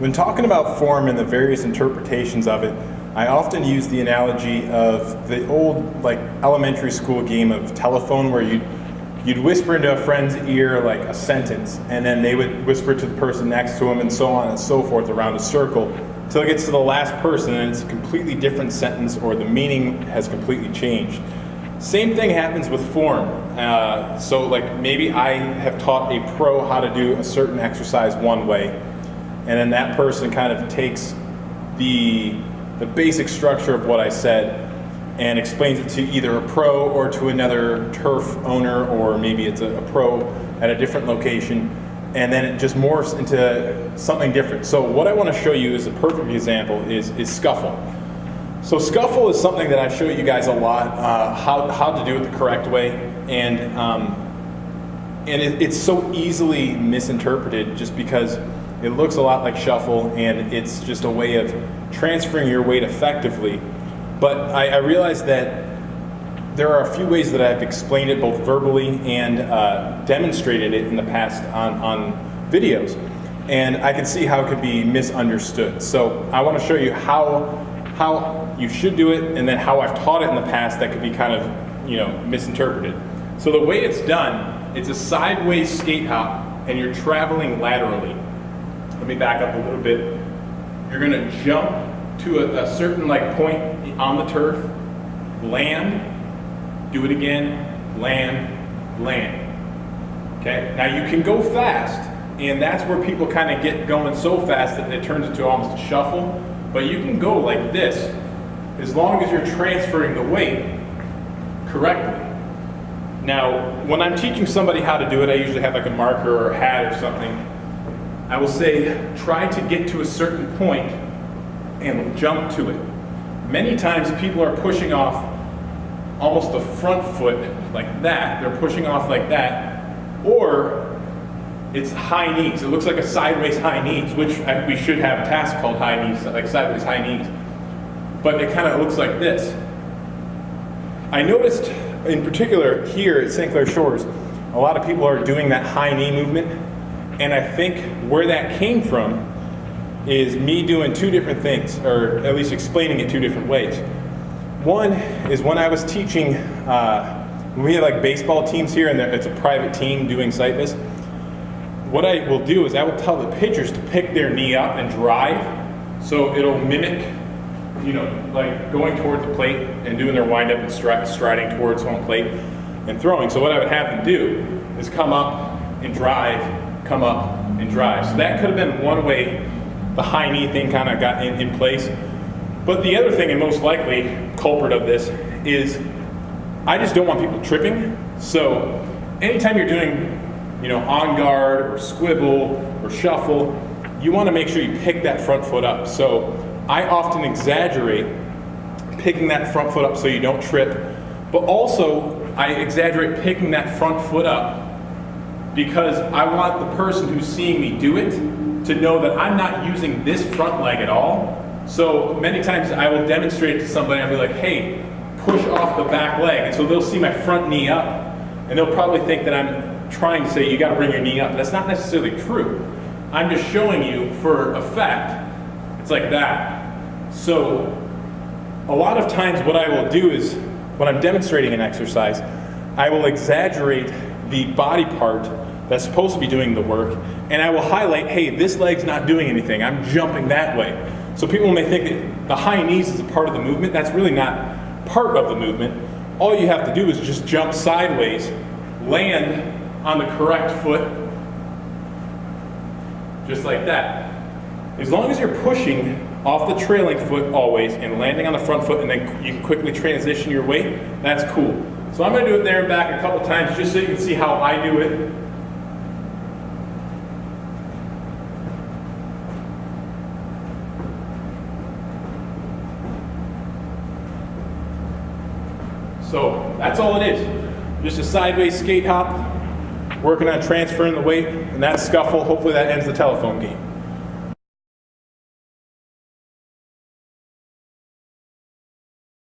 When talking about form and the various interpretations of it, I often use the analogy of the old elementary school game of telephone where you'd whisper into a friend's ear like a sentence, and then they would whisper to the person next to them, and so on and so forth around a circle until it gets to the last person and it's a completely different sentence or the meaning has completely changed. Same thing happens with form. So maybe I have taught a pro how to do a certain exercise one way, and then that person kind of takes the basic structure of what I said and explains it to either a pro or to another turf owner, or maybe it's a pro at a different location, and then it just morphs into something different. So what I want to show you as a perfect example is Skuffle. So Skuffle is something that I show you guys a lot, how to do it the correct way, and it's so easily misinterpreted just because it looks a lot like shuffle, and it's just a way of transferring your weight effectively. But I realized that there are a few ways that I've explained it both verbally and demonstrated it in the past on videos, and I can see how it could be misunderstood. So I want to show you how you should do it, and then how I've taught it in the past that could be kind of misinterpreted. So the way it's done, it's a sideways skate hop, and you're traveling laterally. Let me back up a little bit. You're going to jump to a certain point on the turf, land, do it again, land, land. Okay? Now you can go fast, and that's where people kind of get going so fast that it turns into almost a shuffle. But you can go like this as long as you're transferring the weight correctly. Now, when I'm teaching somebody how to do it, I usually have a marker or a hat or something. I will say, try to get to a certain point and jump to it. Many times people are pushing off almost the front foot like that. They're pushing off like that. Or it's high knees. It looks like a sideways high knees, which we should have a task called high knees, like sideways high knees. But it kind of looks like this. I noticed in particular here at St. Clair Shores, a lot of people are doing that high knee movement. And I think where that came from is me doing two different things, or at least explaining it two different ways. One is when I was teaching, we have baseball teams here, and it's a private team doing site vis. What I will do is I will tell the pitchers to pick their knee up and drive, so it'll mimic, going toward the plate and doing their wind up and striding towards home plate and throwing. So what I would have them do is come up and drive, come up and drive. So that could have been one way the high knee thing kind of got in place. But the other thing, and most likely culprit of this, is I just don't want people tripping. So anytime you're doing on guard or squibble or shuffle, you want to make sure you pick that front foot up. So I often exaggerate picking that front foot up so you don't trip, but also I exaggerate picking that front foot up because I want the person who's seeing me do it to know that I'm not using this front leg at all. So many times I will demonstrate it to somebody and I'll be like, hey, push off the back leg. And so they'll see my front knee up, and they'll probably think that I'm trying to say you got to bring your knee up. That's not necessarily true. I'm just showing you for effect. It's like that. So a lot of times what I will do is when I'm demonstrating an exercise, I will exaggerate the body part that's supposed to be doing the work, and I will highlight, hey, this leg's not doing anything. I'm jumping that way. So people may think that the high knees is a part of the movement. That's really not part of the movement. All you have to do is just jump sideways, land on the correct foot, just like that. As long as you're pushing off the trailing foot always and landing on the front foot, and then you can quickly transition your weight, that's cool. So I'm going to do it there and back a couple times just so you can see how I do it. So that's all it is. Just a sideways skate hop, working on transferring the weight, and that's Skuffle. Hopefully that ends the telephone game.